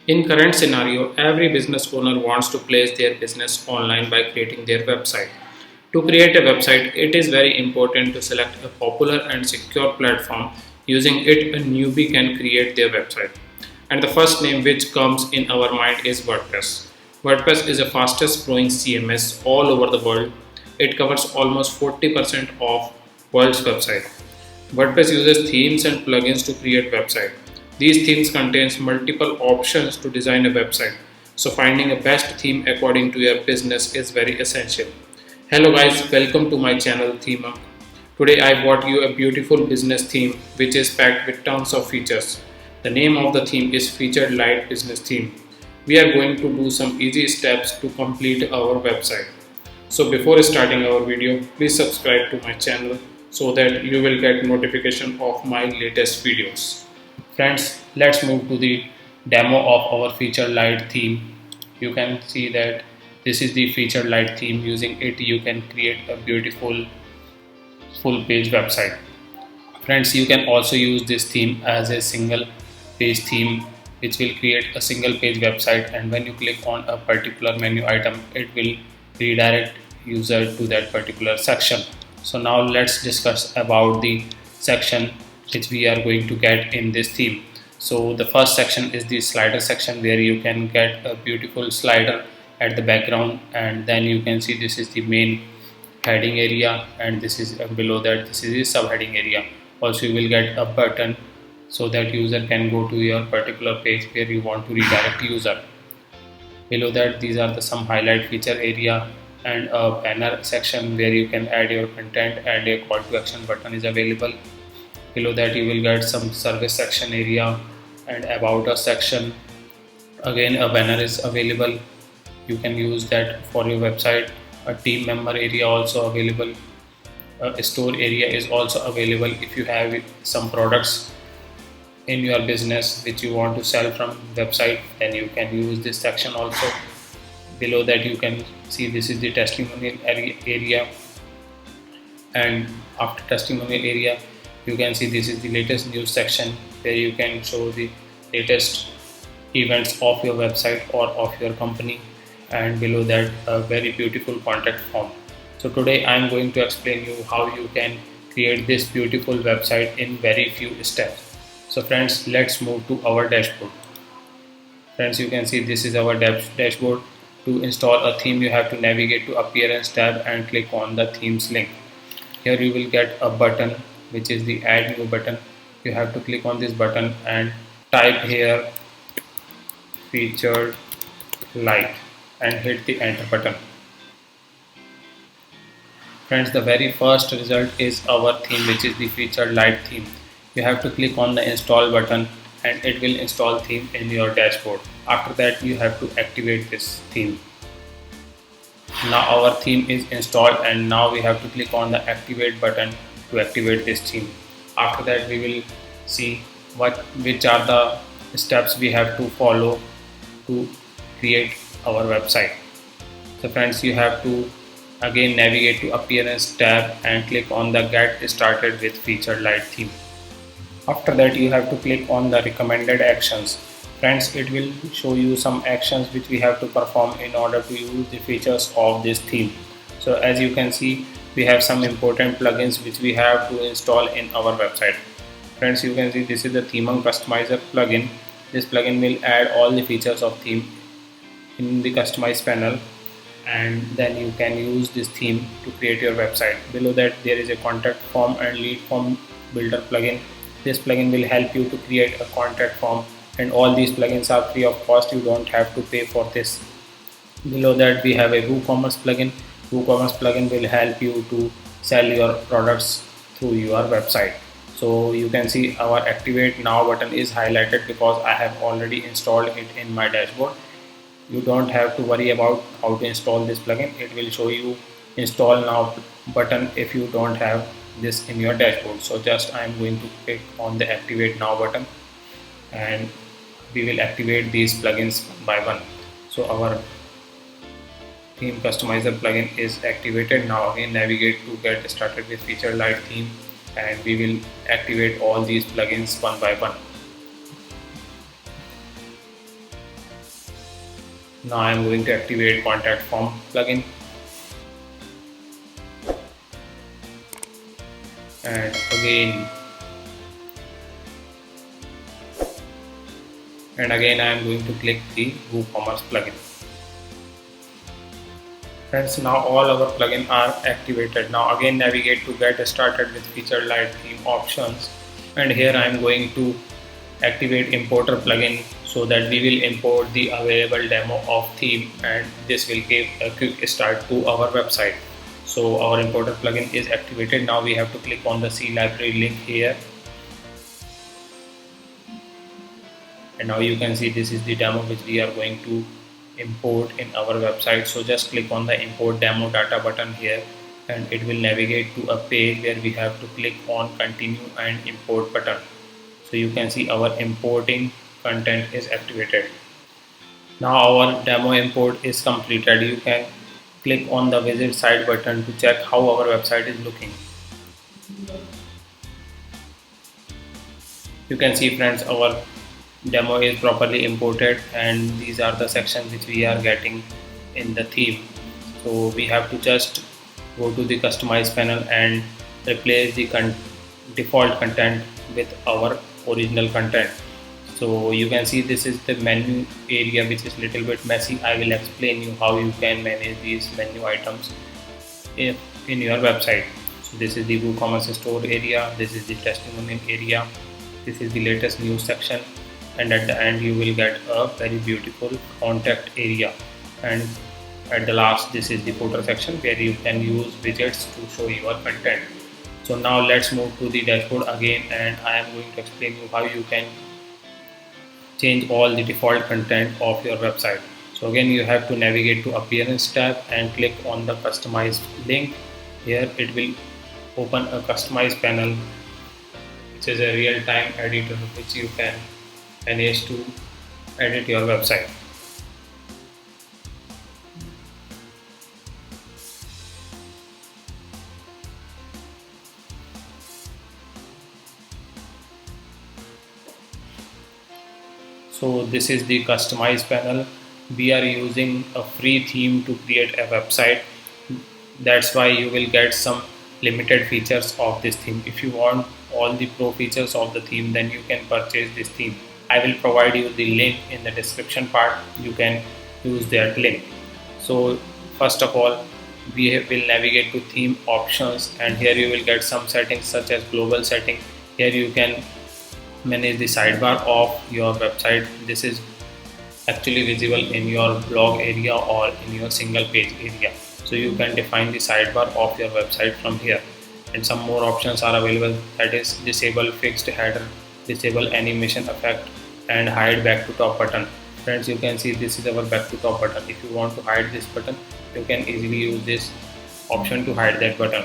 In current scenario, every business owner wants to place their business online by creating their website. To create a website, it is very important to select a popular and secure platform. Using it, a newbie can create their website. And the first name which comes in our mind is WordPress. WordPress is the fastest growing CMS all over the world. It covers almost 40% of world's website. WordPress uses themes and plugins to create website. These themes contains multiple options to design a website. So finding a best theme according to your business is very essential. Hello guys, welcome to my channel Thema. Today I brought you a beautiful business theme which is packed with tons of features. The name of the theme is Featured Light Business Theme. We are going to do some easy steps to complete our website. So before starting our video, please subscribe to my channel so that you will get notification of my latest videos. Friends, let's move to the demo of our Featured Light theme. You can see that this is the Featured Light theme. Using it you can create a beautiful full page website. Friends, you can also use this theme as a single page theme which will create a single page website, and when you click on a particular menu item it will redirect user to that particular section. So now let's discuss about the section which we are going to get in this theme. So the first section is the slider section, where you can get a beautiful slider at the background, and then you can see this is the main heading area, and this is below that this is the subheading area. Also you will get a button so that user can go to your particular page where you want to redirect user. Below that these are the some highlight feature area, and a banner section where you can add your content, and a call to action button is available. Below that you will get some service section area and about us section. Again a banner is available, you can use that for your website. A team member area also available. A store area is also available. If you have some products in your business which you want to sell from website, then you can use this section also. Below that you can see this is the testimonial area, and after testimonial area you can see this is the latest news section, where you can show the latest events of your website or of your company. And below that a very beautiful contact form. So today I am going to explain you how you can create this beautiful website in very few steps. So friends, let's move to our dashboard. Friends, you can see this is our dashboard. To install a theme you have to navigate to Appearance tab and click on the themes link. Here you will get a button which is the add new button. You have to click on this button and type here Featured Light and hit the enter button. Friends, the very first result is our theme, which is the Featured Light theme. You have to click on the install button and it will install theme in your dashboard. After that you have to activate this theme. Now our theme is installed, and now we have to click on the activate button to activate this theme. After that we will see which are the steps we have to follow to create our website. So friends, you have to again navigate to Appearance tab and click on the Get Started with Featured Light theme. After that you have to click on the recommended actions. Friends, it will show you some actions which we have to perform in order to use the features of this theme. So as you can see, we have some important plugins which we have to install in our website. Friends, you can see this is the Theming Customizer plugin. This plugin will add all the features of theme in the customize panel, and then you can use this theme to create your website. Below that there is a contact form and lead form builder plugin. This plugin will help you to create a contact form, and all these plugins are free of cost. You don't have to pay for this. Below that we have a WooCommerce plugin. WooCommerce plugin will help you to sell your products through your website. So you can see our activate now button is highlighted because I have already installed it in my dashboard. You don't have to worry about how to install this plugin. It will show you install now button if you don't have this in your dashboard. So just I am going to click on the activate now button, and we will activate these plugins one by one. So our theme customizer plugin is activated. Now again navigate to Get Started with Featured Light theme, and we will activate all these plugins one by one. Now I am going to activate contact form plugin, and again I am going to click the WooCommerce plugin. Friends, now all our plugins are activated. Now again navigate to get started with featured light theme options, and here I am going to activate importer plugin so that we will import the available demo of theme, and this will give a quick start to our website. So our importer plugin is activated. Now we have to click on the C library link here, and now you can see this is the demo which we are going to import in our website. So just click on the import demo data button here, and it will navigate to a page where we have to click on continue and import button. So you can see our importing content is activated. Now our demo import is completed. You can click on the visit site button to check how our website is looking. You can see, friends, our demo is properly imported, and these are the sections which we are getting in the theme. So we have to just go to the customize panel and replace the default content with our original content. So you can see this is the menu area, which is little bit messy. I will explain you how you can manage these menu items in your website. So this is the WooCommerce store area, this is the testimonial area, this is the latest news section, and at the end you will get a very beautiful contact area, and at the last this is the footer section where you can use widgets to show your content. So now let's move to the dashboard again, and I am going to explain you how you can change all the default content of your website. So again you have to navigate to appearance tab and click on the customized link. Here it will open a customized panel, which is a real-time editor which you can manage to edit your website. So this is the customized panel. We are using a free theme to create a website. That's why you will get some limited features of this theme. If you want all the pro features of the theme, then you can purchase this theme. I will provide you the link in the description part. You can use that link. So first of all, we will navigate to theme options, and here you will get some settings such as global setting. Here you can manage the sidebar of your website. This is actually visible in your blog area or in your single page area. So you can define the sidebar of your website from here, and some more options are available, that is disable fixed header, disable animation effect, and hide back to top button. Friends, you can see this is our back to top button. If you want to hide this button, you can easily use this option to hide that button.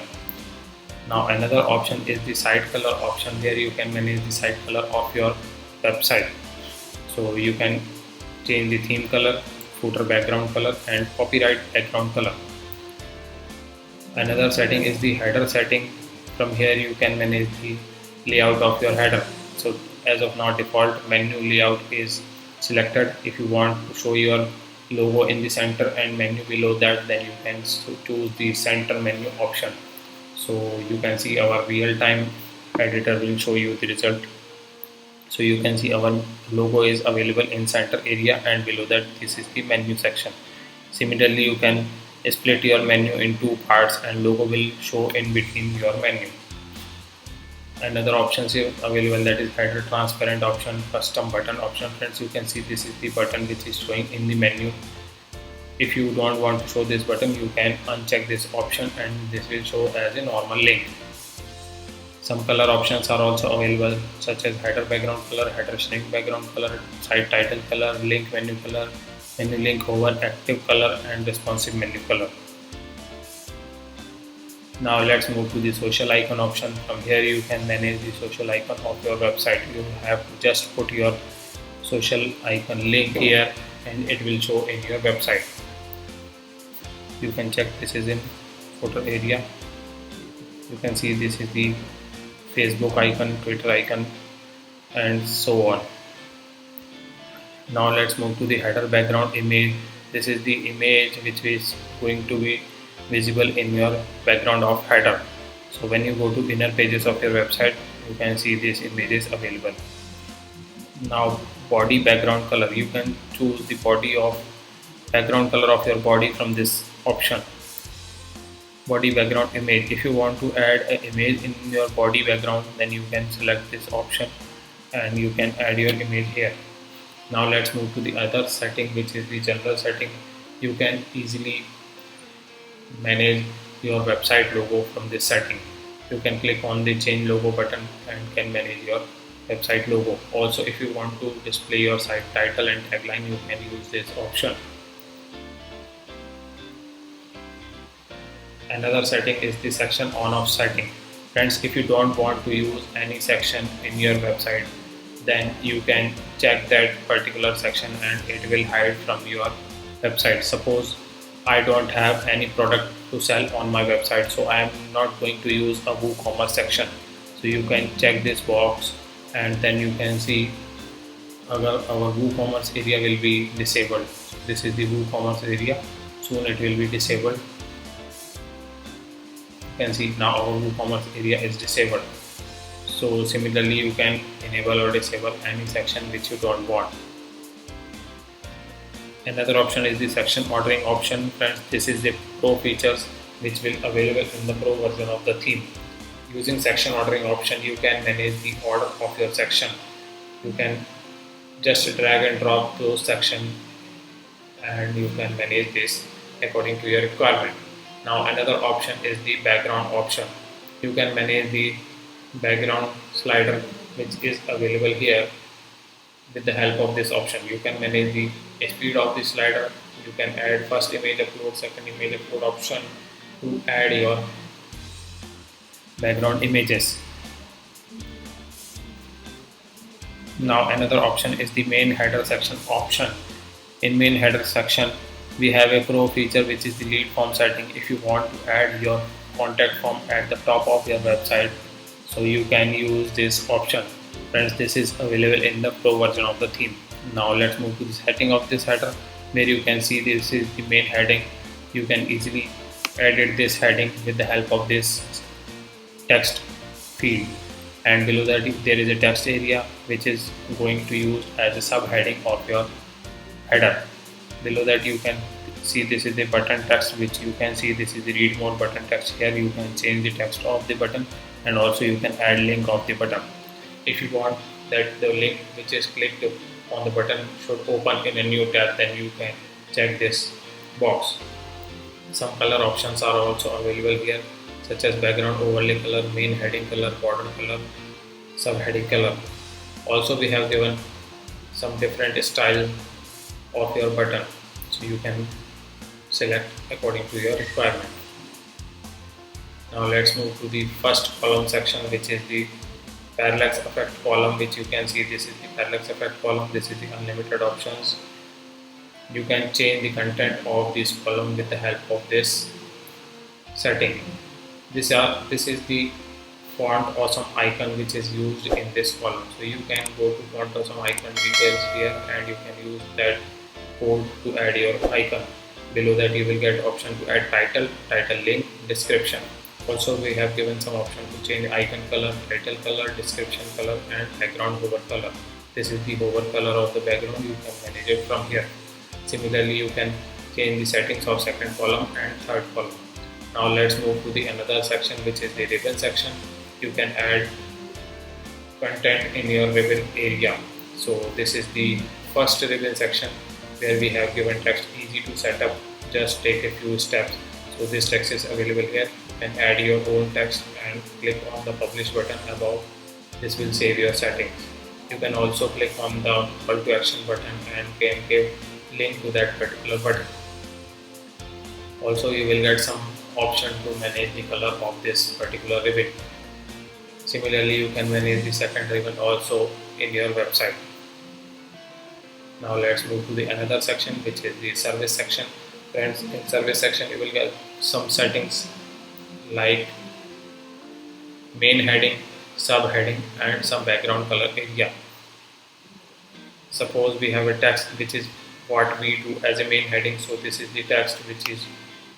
Now another option is the site color option, where you can manage the site color of your website. So you can change the theme color, footer background color, and copyright background color. Another setting is the header setting. From here you can manage the layout of your header. So as of now, default menu layout is selected. If you want to show your logo in the center and menu below that, then you can choose the center menu option. So you can see our real-time editor will show you the result. So you can see our logo is available in center area, and below that this is the menu section. Similarly, you can split your menu in two parts, and logo will show in between your menu. Another options here available, that is header transparent option, custom button option. Friends, you can see this is the button which is showing in the menu. If you don't want to show this button, you can uncheck this option, and this will show as a normal link. Some color options are also available, such as header background color, header shrink background color, site title color, link menu color, menu link hover, active color, and responsive menu color. Now let's move to the social icon option. From here you can manage the social icon of your website. You have to just put your social icon link here, and it will show in your website. You can check this is in photo area. You can see this is the Facebook icon, Twitter icon, and so on. Now let's move to the header background image. this is the image which is going to be visible in your background of header. So when you go to inner pages of your website, you can see these images available. Now body background color, you can choose the body of background color of your body from this option. Body background image, if you want to add an image in your body background, then you can select this option and you can add your image here. Now let's move to the other setting, which is the general setting. You can easily manage your website logo from this setting. You can click on the change logo button and can manage your website logo. Also, if you want to display your site title and tagline, you can use this option. Another setting is the section on off setting. Friends, if you don't want to use any section in your website, then you can check that particular section and it will hide from your website. Suppose I don't have any product to sell on my website, so I am not going to use a WooCommerce section. So you can check this box and then you can see our WooCommerce area will be disabled. This is the WooCommerce area. Soon it will be disabled. You can see now our WooCommerce area is disabled. So similarly, you can enable or disable any section which you don't want. Another option is the section ordering option. Friends, this is the pro features which will available in the pro version of the theme. Using section ordering option, you can manage the order of your section. You can just drag and drop those section and you can manage this according to your requirement. Now another option is the background option. You can manage the background slider which is available here. With the help of this option, you can manage the speed of the slider. You can add first image upload, second image upload option to add your background images. Now another option is the main header section option. In main header section, we have a pro feature which is the lead form setting. If you want to add your contact form at the top of your website, so you can use this option. Friends, this is available in the pro version of the theme. Now let's move to the setting of this header, where you can see this is the main heading. You can easily edit this heading with the help of this text field, and below that there is a text area which is going to use as a subheading of your header. Below that you can see this is the button text, which you can see this is the read more button text. Here you can change the text of the button and also you can add link of the button. If you want that the link which is clicked on the button should open in a new tab, then you can check this box. Some color options are also available here, such as background overlay color, main heading color, border color, subheading color. Also we have given some different style of your button, so you can select according to your requirement. Now let's move to the first column section, which is the parallax effect column, which you can see this is the parallax effect column. This is the unlimited options. You can change the content of this column with the help of this setting. This is the font awesome icon which is used in this column. So you can go to font awesome icon details here and you can use that code to add your icon. Below that you will get option to add title, title link, description. Also we have given some option to change icon color, title color, description color and background hover color. This is the hover color of the background. You can manage it from here. Similarly you can change the settings of second column and third column. Now let's move to the another section, which is the ribbon section. You can add content in your ribbon area. So this is the first ribbon section where we have given text easy to set up, just take a few steps. So this text is available here. You can add your own text and click on the publish button above. This will save your settings. You can also click on the call to action button and can give link to that particular button. Also you will get some option to manage the color of this particular ribbon. Similarly you can manage the second ribbon also in your website. Now let's move to the another section, which is the service section. Friends, in service section you will get some settings like main heading, subheading and some background color area. Suppose we have a text which is what we do as a main heading. So this is the text which is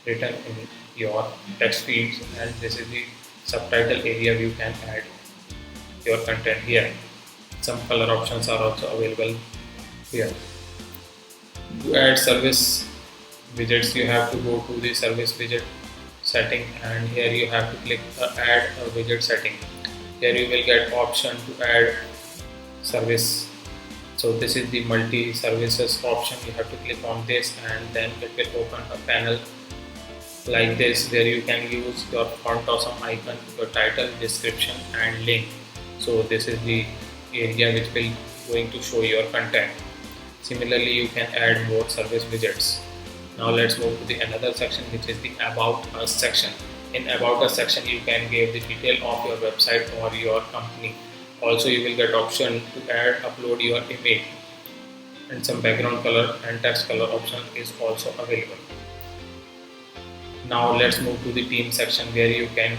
written in your text fields, and this is the subtitle area. You can add your content here. Some color options are also available here. To add service widgets, you have to go to the service widget setting, and here you have to click add a widget setting. Here you will get option to add service. So this is the multi services option. You have to click on this, and then it will open a panel like this where you can use your font awesome icon, your title, description and link. So this is the area which will going to show your content. Similarly, you can add more service widgets. Now let's move to the another section, which is the about us section. In about us section, you can give the detail of your website or your company. Also, you will get option to add upload your image, and some background color and text color option is also available. Now let's move to the team section, where you can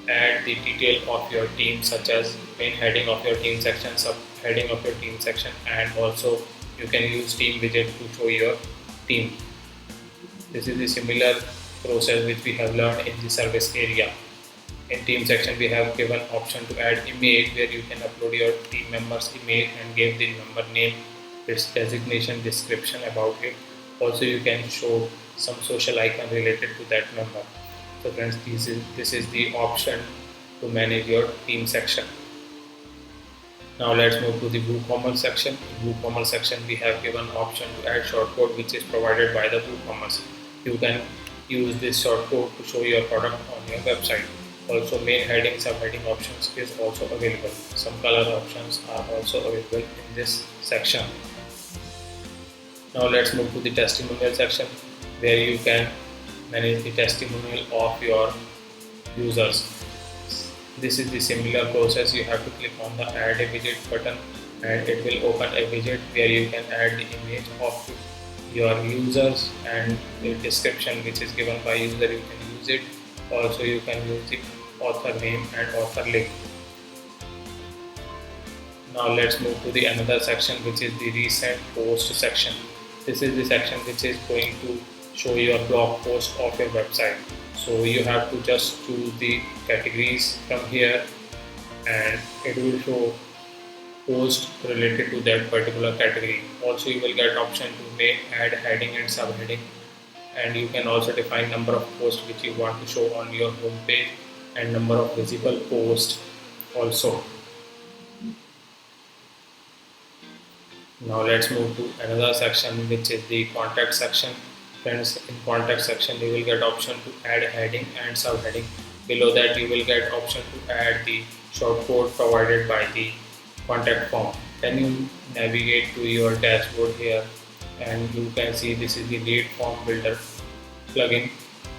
add the detail of your team, such as main heading of your team section, subheading of your team section, and also you can use team widget to show your team. This is the similar process which we have learned in the service area. In team section, we have given option to add image, where you can upload your team members image and give the member name, its designation, description about it. Also, you can show some social icon related to that member. So friends, this is the option to manage your team section. Now let's move to the WooCommerce section. In WooCommerce section, we have given option to add shortcode, which is provided by the WooCommerce. You can use this shortcode to show your product on your website. Also, main heading, subheading options is also available. Some color options are also available in this section. Now let's move to the testimonial section, where you can manage the testimonial of your users. This is the similar process. You have to click on the add a widget button, and it will open a widget where you can add the image of your users and the description which is given by user. You can use it. Also, you can use the author name and author link. Now let's move to the another section, which is the recent post section. This is the section which is going to show your blog post of your website. So you have to just choose the categories from here, and it will show post related to that particular category. Also, you will get option to add heading and subheading, and you can also define number of posts which you want to show on your home page and number of visible posts also. Now let's move to another section, which is the contact section. Friends, in contact section, you will get option to add heading and subheading. Below that, you will get option to add the shortcode provided by the contact form. Then you navigate to your dashboard here, and you can see this is the lead form builder plugin.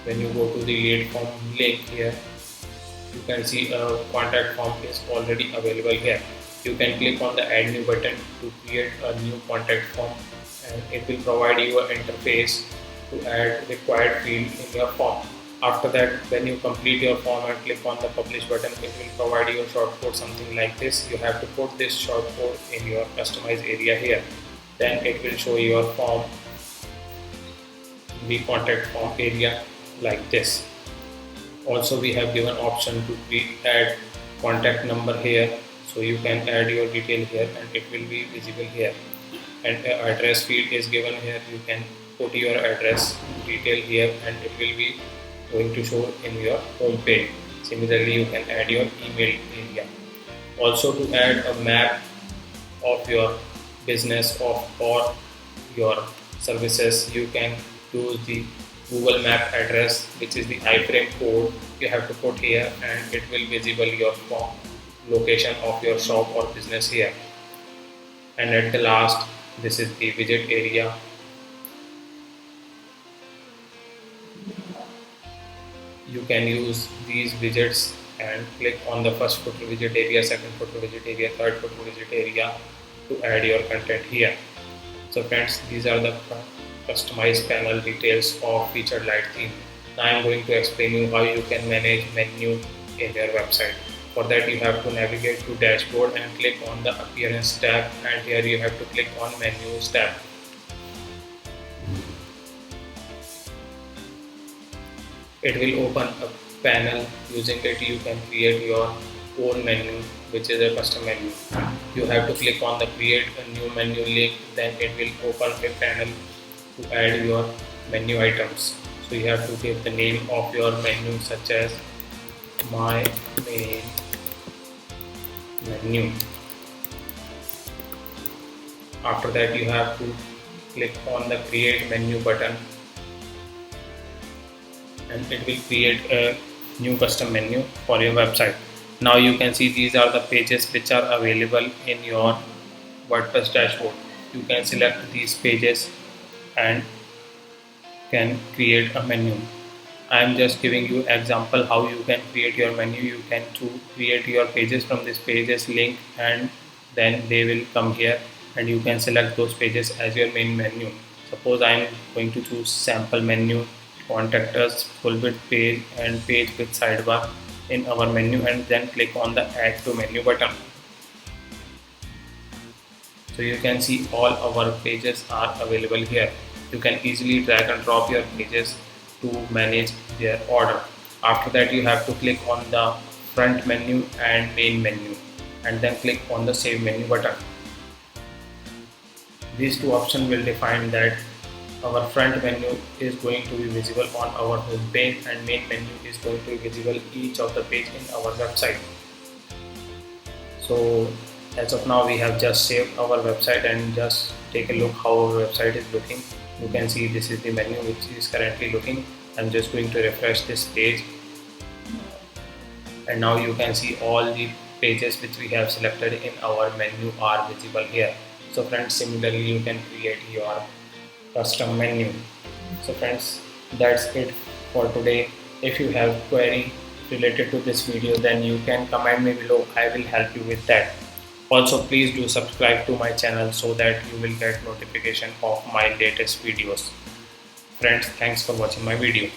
When you go to the lead form link here, you can see a contact form is already available here. You can click on the add new button to create a new contact form, and it will provide you an interface to add required field in your form. After that, when you complete your form and click on the publish button, it will provide you a shortcode, something like this. You have to put this shortcode in your customize area here. Then it will show your form, the contact form area like this. Also, we have given option to add contact number here, so you can add your detail here and it will be visible here. And address field is given here. You can put your address detail here and it will be going to show in your home page. Similarly, you can add your email area. Also, to add a map of your business or your services, you can use the Google Map address, which is the iframe code you have to put here, and it will visible your location of your shop or business here. And at the last, this is the widget area. You can use these widgets and click on the first footer widget area, second footer widget area, third footer widget area to add your content here. So friends, these are the customized panel details of featured light theme. Now I am going to explain you how you can manage menu in your website. For that, you have to navigate to dashboard and click on the appearance tab, and here you have to click on menus tab. It will open a panel. Using it you can create your own menu, which is a custom menu. You have to click on the create a new menu link, then it will open a panel to add your menu items. So you have to give the name of your menu, such as my main menu. After that you have to click on the create menu button, and it will create a new custom menu for your website. Now you can see these are the pages which are available in your WordPress dashboard. You can select these pages and can create a menu. I am just giving you example how you can create your menu. You can create your pages from this pages link, and then they will come here and you can select those pages as your main menu. Suppose I am going to choose sample menu, contact us, full width page and page with sidebar in our menu, and then click on the add to menu button. So you can see all our pages are available here. You can easily drag and drop your pages to manage their order. After that you have to click on the front menu and main menu, and then click on the save menu button. These two options will define that our front menu is going to be visible on our home page and main menu is going to be visible each of the page in our website. So as of now we have just saved our website, and just take a look how our website is looking. You can see this is the menu which is currently looking. I'm just going to refresh this page, and now you can see all the pages which we have selected in our menu are visible here. So friends, similarly you can create your custom menu. So friends, that's it for today. If you have query related to this video, then you can comment me below. I will help you with that. Also, please do subscribe to my channel so that you will get notification of my latest videos. Friends, thanks for watching my video.